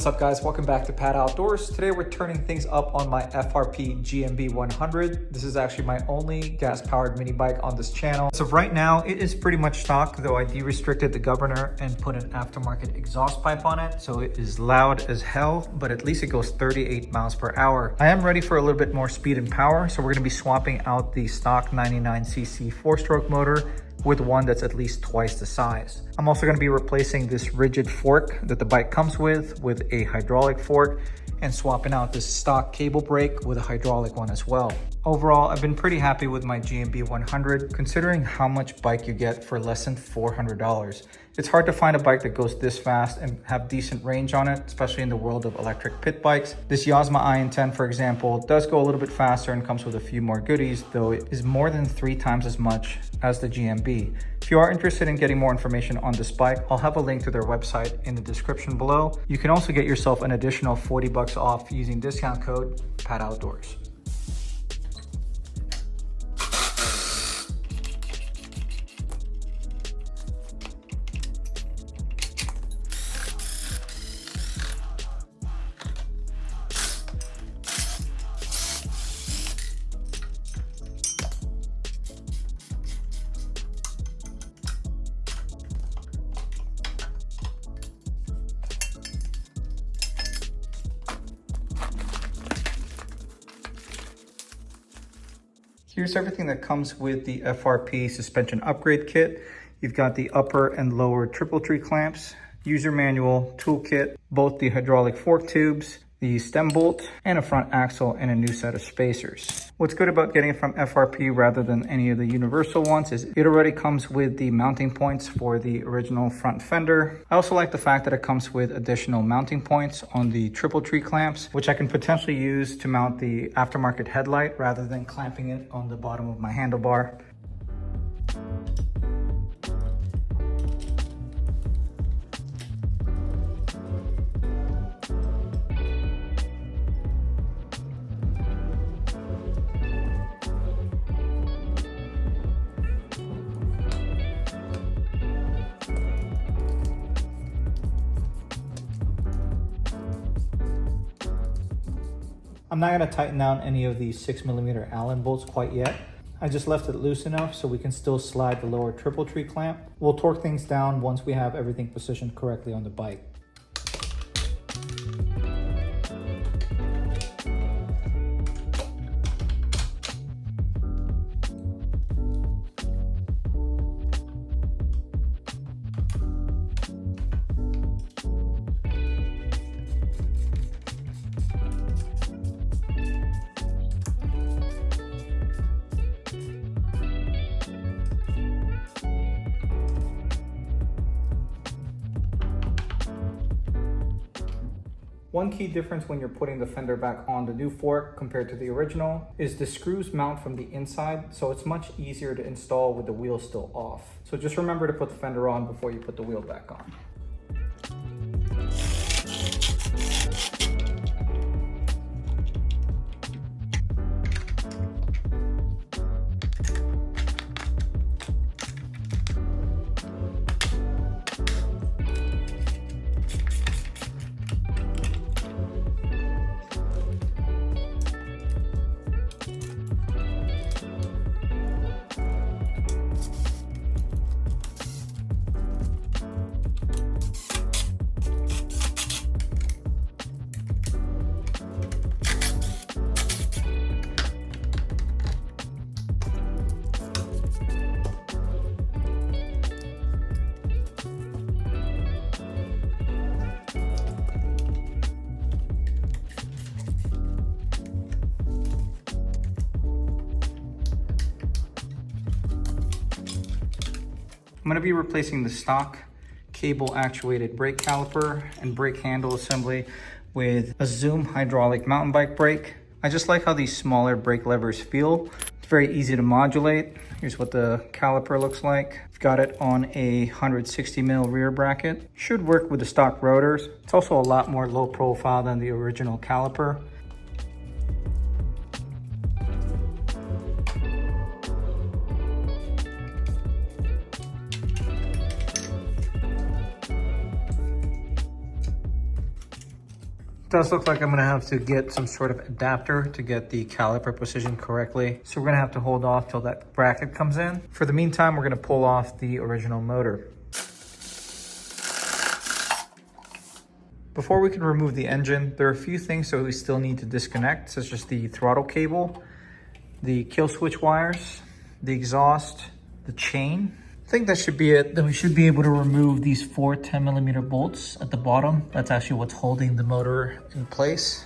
What's up guys, welcome back to Pat Outdoors. Today we're turning things up on my FRP GMB100. This is actually my only gas-powered mini bike on this channel. So right now it is pretty much stock, though I de-restricted the governor and put an aftermarket exhaust pipe on it. So it is loud as hell, but at least it goes 38 miles per hour. I am ready for a little bit more speed and power. So we're gonna be swapping out the stock 99cc 4-stroke motor with one that's at least twice the size. I'm also going to be replacing this rigid fork that the bike comes with a hydraulic fork and swapping out this stock cable brake with a hydraulic one as well. Overall, I've been pretty happy with my GMB100 considering how much bike you get for less than $400. It's hard to find a bike that goes this fast and have decent range on it, especially in the world of electric pit bikes. This Yazma IN10, for example, does go a little bit faster and comes with a few more goodies, though it is more than 3 times as much as the GMB. If you are interested in getting more information on this bike, I'll have a link to their website in the description below. You can also get yourself an additional 40 bucks off using discount code PATOUTDOORS. Here's everything that comes with the FRP suspension upgrade kit. You've got the upper and lower triple tree clamps, user manual, toolkit, both the hydraulic fork tubes, the stem bolt, and a front axle and a new set of spacers. What's good about getting it from FRP rather than any of the universal ones is it already comes with the mounting points for the original front fender. I also like the fact that it comes with additional mounting points on the triple tree clamps, which I can potentially use to mount the aftermarket headlight rather than clamping it on the bottom of my handlebar. I'm not going to tighten down any of the 6mm Allen bolts quite yet. I just left it loose enough so we can still slide the lower triple tree clamp. We'll torque things down once we have everything positioned correctly on the bike. One key difference when you're putting the fender back on the new fork compared to the original is the screws mount from the inside, so it's much easier to install with the wheel still off. So just remember to put the fender on before you put the wheel back on. I'm going to be replacing the stock cable actuated brake caliper and brake handle assembly with a Zoom hydraulic mountain bike brake. I just like how these smaller brake levers feel. It's very easy to modulate. Here's what the caliper looks like. I've got it on a 160mm rear bracket. Should work with the stock rotors. It's also a lot more low profile than the original caliper. It does look like I'm gonna have to get some sort of adapter to get the caliper positioned correctly. So we're gonna have to hold off till that bracket comes in. For the meantime, we're gonna pull off the original motor. Before we can remove the engine, there are a few things that we still need to disconnect, such as the throttle cable, the kill switch wires, the exhaust, the chain. I think that should be it. Then we should be able to remove these 4 10mm bolts at the bottom. That's actually what's holding the motor in place.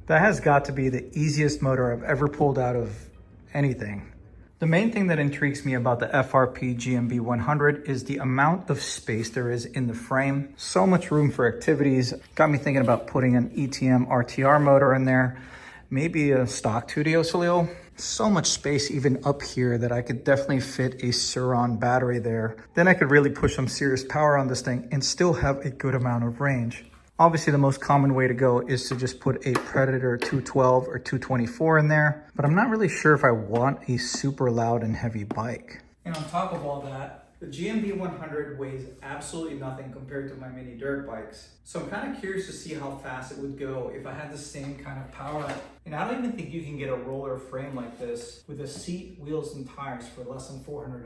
That has got to be the easiest motor I've ever pulled out of anything. The main thing that intrigues me about the FRP GMB100 is the amount of space there is in the frame. So much room for activities. Got me thinking about putting an ETM RTR motor in there, maybe a stock 2D Osilio. So much space even up here that I could definitely fit a Suron battery there. Then I could really push some serious power on this thing and still have a good amount of range. Obviously, the most common way to go is to just put a Predator 212 or 224 in there, but I'm not really sure if I want a super loud and heavy bike. And on top of all that, the GMB100 weighs absolutely nothing compared to my mini dirt bikes. So I'm kind of curious to see how fast it would go if I had the same kind of power. And I don't even think you can get a roller frame like this with a seat, wheels, and tires for less than $400.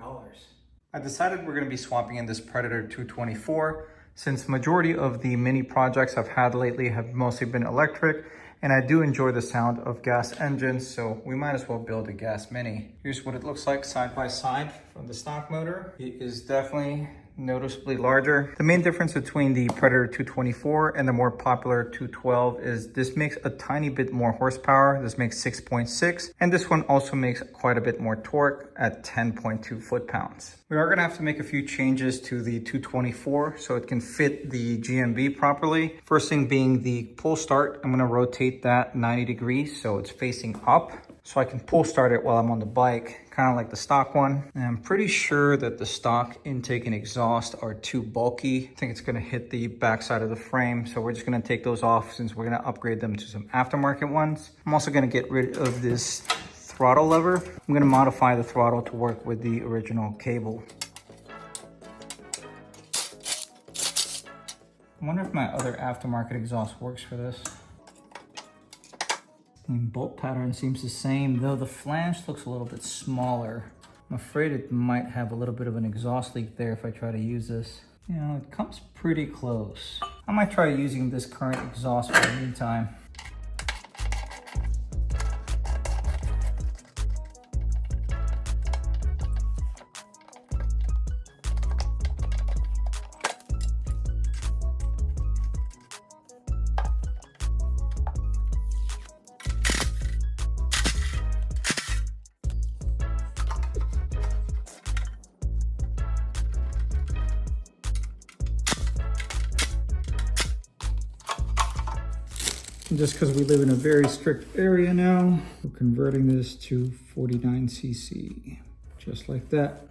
I decided we're going to be swapping in this Predator 224 since majority of the mini projects I've had lately have mostly been electric, and I do enjoy the sound of gas engines, so we might as well build a gas mini. Here's what it looks like side by side from the stock motor. It is definitely noticeably larger. The main difference between the Predator 224 and the more popular 212 is this makes a tiny bit more horsepower. This makes 6.6, and this one also makes quite a bit more torque at 10.2 foot-pounds. We are gonna have to make a few changes to the 224 so it can fit the GMB properly. First thing being the pull start. I'm gonna rotate that 90 degrees so it's facing up, so I can pull start it while I'm on the bike, kind of like the stock one. And I'm pretty sure that the stock intake and exhaust are too bulky. I think it's gonna hit the backside of the frame, so we're just gonna take those off since we're gonna upgrade them to some aftermarket ones. I'm also gonna get rid of this throttle lever. I'm gonna modify the throttle to work with the original cable. I wonder if my other aftermarket exhaust works for this. Bolt pattern seems the same, though the flange looks a little bit smaller. I'm afraid it might have a little bit of an exhaust leak there if I try to use this. You know, it comes pretty close. I might try using this current exhaust for the meantime. Just because we live in a very strict area now, we're converting this to 49cc, just like that.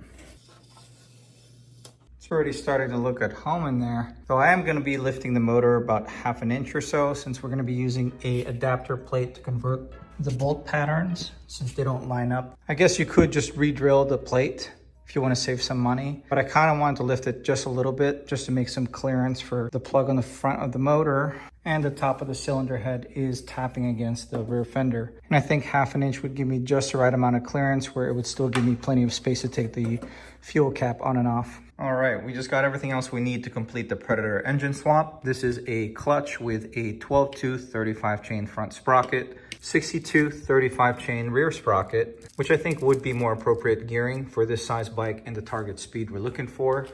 It's already starting to look at home in there. So I am going to be lifting the motor about 1/2 inch or so, since we're going to be using a adapter plate to convert the bolt patterns since they don't line up. I guess you could just re-drill the plate if you want to save some money, but I kind of wanted to lift it just a little bit just to make some clearance for the plug on the front of the motor, and the top of the cylinder head is tapping against the rear fender. And I think 1/2 inch would give me just the right amount of clearance where it would still give me plenty of space to take the fuel cap on and off. All right, we just got everything else we need to complete the Predator engine swap. This is a clutch with a 12-tooth 35 chain front sprocket, 60-tooth 35 chain rear sprocket, which I think would be more appropriate gearing for this size bike and the target speed we're looking for.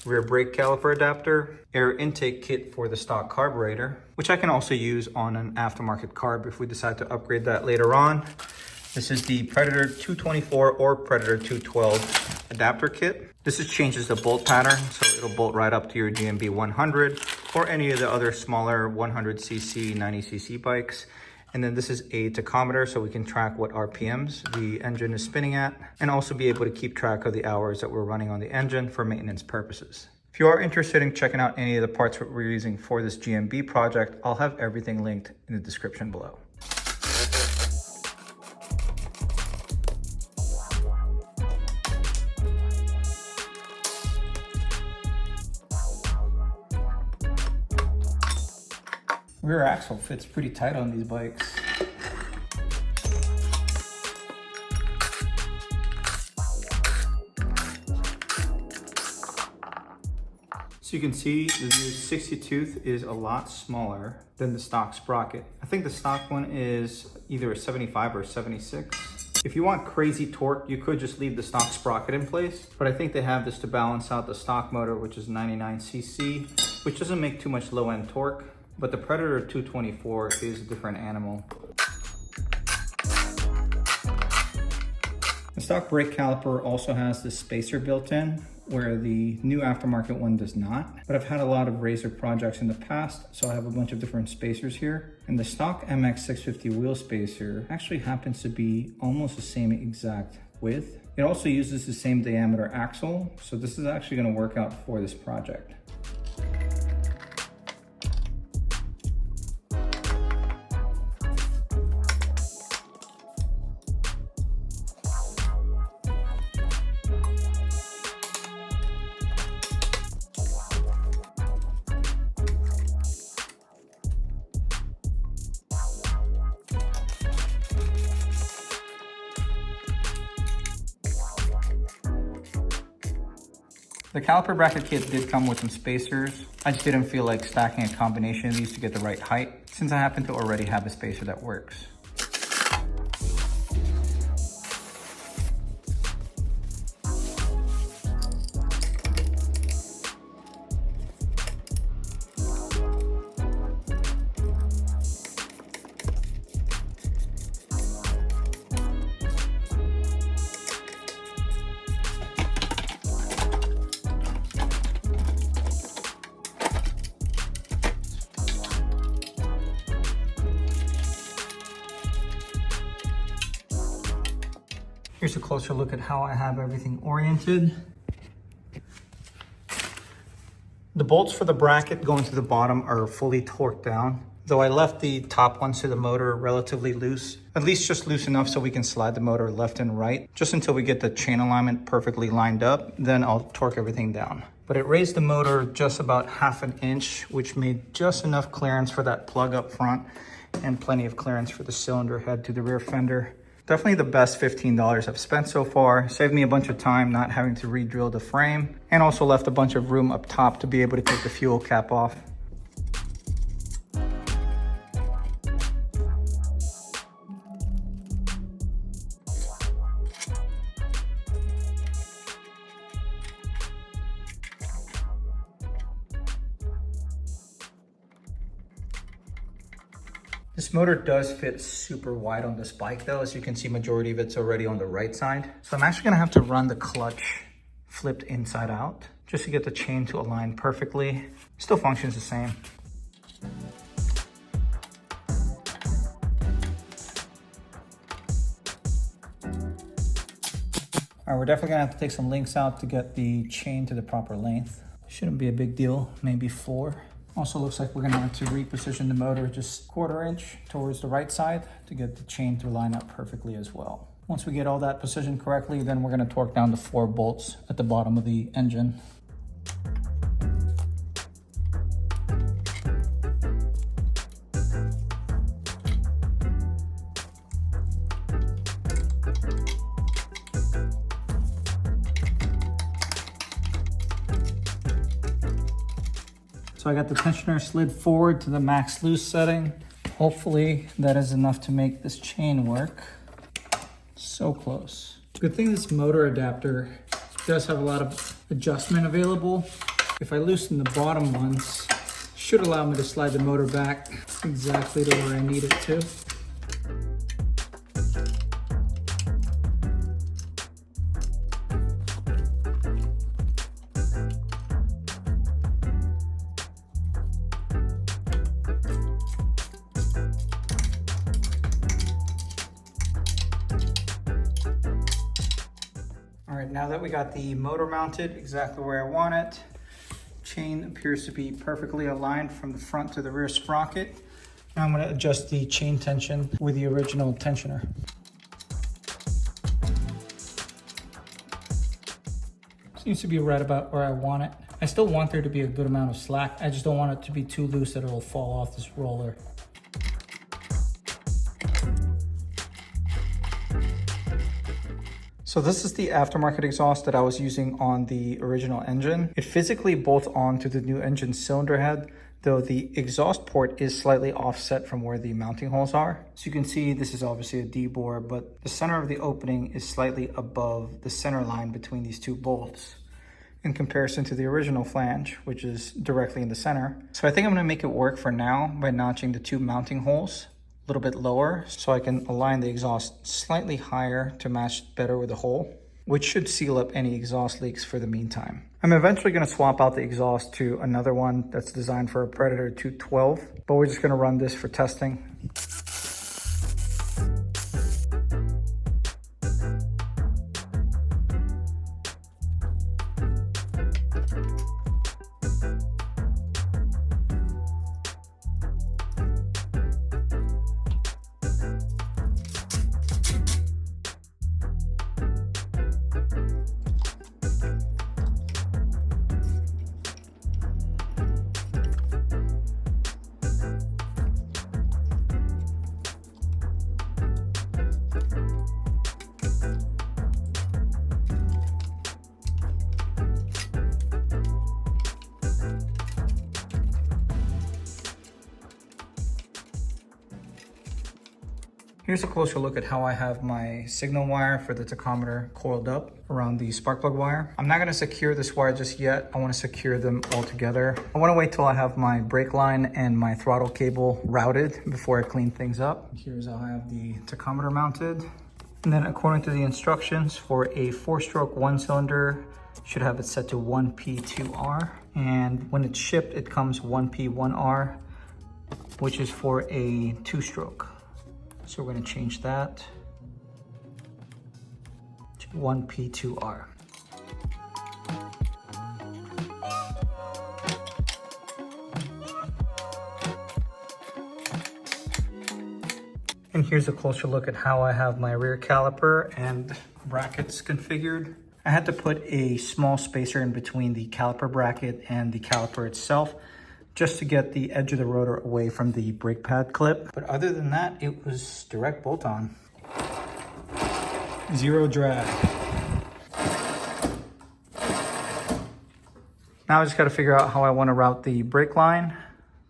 rear brake caliper adapter, air intake kit for the stock carburetor, which I can also use on an aftermarket carb if we decide to upgrade that later on. This is the Predator 224 or Predator 212 adapter kit. This changes the bolt pattern, so it'll bolt right up to your GMB100 or any of the other smaller 100cc, 90cc bikes. And then this is a tachometer, so we can track what RPMs the engine is spinning at, and also be able to keep track of the hours that we're running on the engine for maintenance purposes. If you are interested in checking out any of the parts that we're using for this GMB project, I'll have everything linked in the description below. Rear axle fits pretty tight on these bikes. So you can see the new 60 tooth is a lot smaller than the stock sprocket. I think the stock one is either a 75 or a 76. If you want crazy torque, you could just leave the stock sprocket in place, but I think they have this to balance out the stock motor, which is 99cc, which doesn't make too much low end torque. But the Predator 224 is a different animal. The stock brake caliper also has this spacer built in, where the new aftermarket one does not. But I've had a lot of Razor projects in the past, so I have a bunch of different spacers here. And the stock MX650 wheel spacer actually happens to be almost the same exact width. It also uses the same diameter axle, so this is actually going to work out for this project. The caliper bracket kit did come with some spacers. I just didn't feel like stacking a combination of these to get the right height, since I happen to already have a spacer that works. Here's a closer look at how I have everything oriented. The bolts for the bracket going to the bottom are fully torqued down, though I left the top ones to the motor relatively loose, at least just loose enough so we can slide the motor left and right, just until we get the chain alignment perfectly lined up, then I'll torque everything down. But it raised the motor just about ½ an inch, which made just enough clearance for that plug up front and plenty of clearance for the cylinder head to the rear fender. Definitely the best $15 I've spent so far. Saved me a bunch of time not having to re-drill the frame, and also left a bunch of room up top to be able to take the fuel cap off. This motor does fit super wide on this bike though. As you can see, majority of it's already on the right side. So I'm actually gonna have to run the clutch flipped inside out just to get the chain to align perfectly. Still functions the same. All right, we're definitely gonna have to take some links out to get the chain to the proper length. Shouldn't be a big deal, maybe 4. Also looks like we're gonna have to reposition the motor just 1/4 inch towards the right side to get the chain to line up perfectly as well. Once we get all that positioned correctly, then we're gonna torque down the 4 bolts at the bottom of the engine. So I got the tensioner slid forward to the max loose setting. Hopefully that is enough to make this chain work. So close. Good thing this motor adapter does have a lot of adjustment available. If I loosen the bottom ones, should allow me to slide the motor back exactly to where I need it to. All right, now that we got the motor mounted exactly where I want it, chain appears to be perfectly aligned from the front to the rear sprocket. Now I'm going to adjust the chain tension with the original tensioner. Seems to be right about where I want it. I still want there to be a good amount of slack. I just don't want it to be too loose that it'll fall off this roller. So this is the aftermarket exhaust that I was using on the original engine. It physically bolts onto the new engine cylinder head, though the exhaust port is slightly offset from where the mounting holes are. So you can see this is obviously a D-bore, but the center of the opening is slightly above the center line between these two bolts in comparison to the original flange, which is directly in the center. So I think I'm gonna make it work for now by notching the two mounting holes a little bit lower so I can align the exhaust slightly higher to match better with the hole, which should seal up any exhaust leaks for the meantime. I'm eventually going to swap out the exhaust to another one that's designed for a Predator 212, but we're just going to run this for testing. Here's a closer look at how I have my signal wire for the tachometer coiled up around the spark plug wire. I'm not going to secure this wire just yet. I want to secure them all together. I want to wait till I have my brake line and my throttle cable routed before I clean things up. Here's how I have the tachometer mounted. And then according to the instructions, for a 4-stroke 1-cylinder, should have it set to 1P2R. And when it's shipped, it comes 1P1R, which is for a 2-stroke. So we're going to change that to 1P2R. And here's a closer look at how I have my rear caliper and brackets configured. I had to put a small spacer in between the caliper bracket and the caliper itself, just to get the edge of the rotor away from the brake pad clip. But other than that, it was direct bolt on. Zero drag. Now I just gotta figure out how I wanna route the brake line,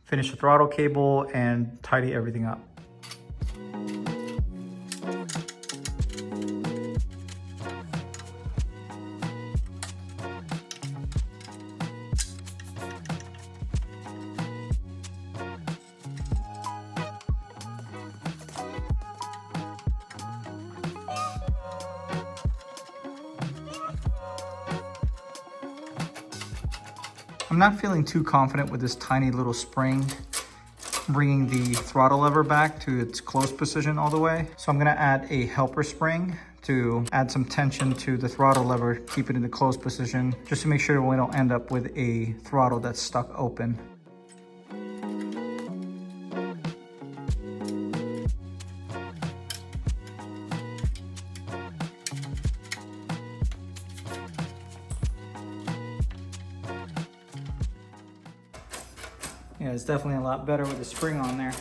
finish the throttle cable, and tidy everything up. I'm not feeling too confident with this tiny little spring bringing the throttle lever back to its close position all the way. So I'm gonna add a helper spring to add some tension to the throttle lever, keep it in the closed position, just to make sure we don't end up with a throttle that's stuck open. Yeah, it's definitely a lot better with the spring on there.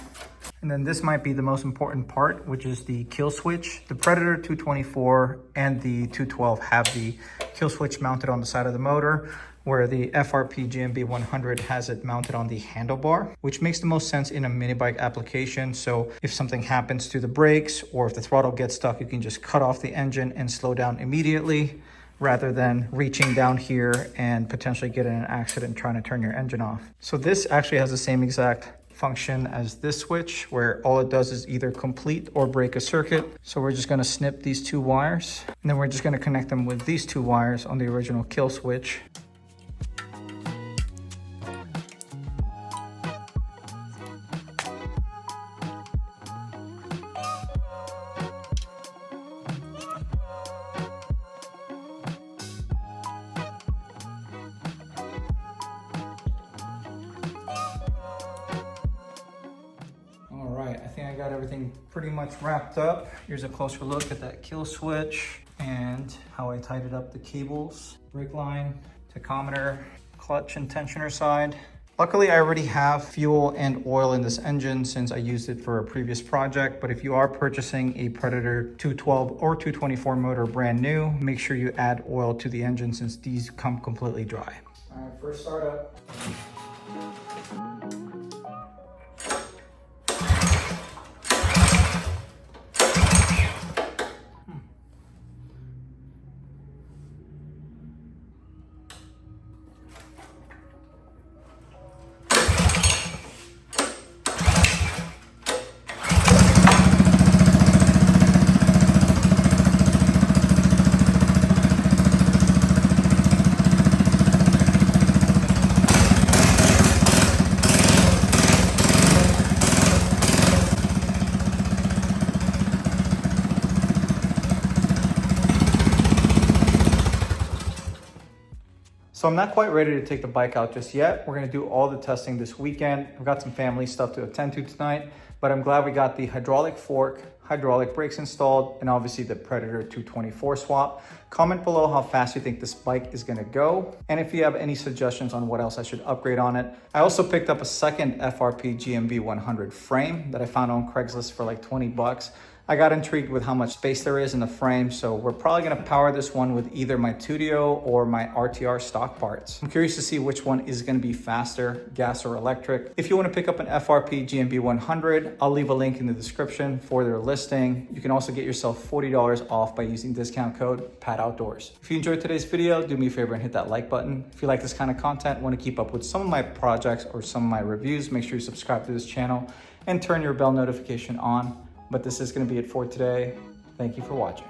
And then this might be the most important part, which is the kill switch. The Predator 224 and the 212 have the kill switch mounted on the side of the motor, where the FRP GMB100 has it mounted on the handlebar, which makes the most sense in a mini bike application. So if something happens to the brakes or if the throttle gets stuck, you can just cut off the engine and slow down immediately. rather than reaching down here and potentially get in an accident trying to turn your engine off. So this actually has the same exact function as this switch, where all it does is either complete or break a circuit. So we're just gonna snip these two wires, and then we're just gonna connect them with these two wires on the original kill switch. I think I got everything pretty much wrapped up. Here's a closer look at that kill switch and how I tightened up the cables, brake line, tachometer, clutch and tensioner side. Luckily, I already have fuel and oil in this engine since I used it for a previous project. But if you are purchasing a Predator 212 or 224 motor brand new, make sure you add oil to the engine since these come completely dry. All right, first startup. So I'm not quite ready to take the bike out just yet. We're gonna do all the testing this weekend. I've got some family stuff to attend to tonight, but I'm glad we got the hydraulic fork, hydraulic brakes installed, and obviously the Predator 224 swap. Comment below how fast you think this bike is gonna go, and if you have any suggestions on what else I should upgrade on it. I also picked up a second FRP GMB100 frame that I found on Craigslist for like 20 bucks. I got intrigued with how much space there is in the frame, so we're probably gonna power this one with either my Tudio or my RTR stock parts. I'm curious to see which one is gonna be faster, gas or electric. If you wanna pick up an FRP GMB100, I'll leave a link in the description for their listing. You can also get yourself $40 off by using discount code PATOUTDOORS. If you enjoyed today's video, do me a favor and hit that like button. If you like this kind of content, wanna keep up with some of my projects or some of my reviews, make sure you subscribe to this channel and turn your bell notification on. But this is going to be it for today. Thank you for watching.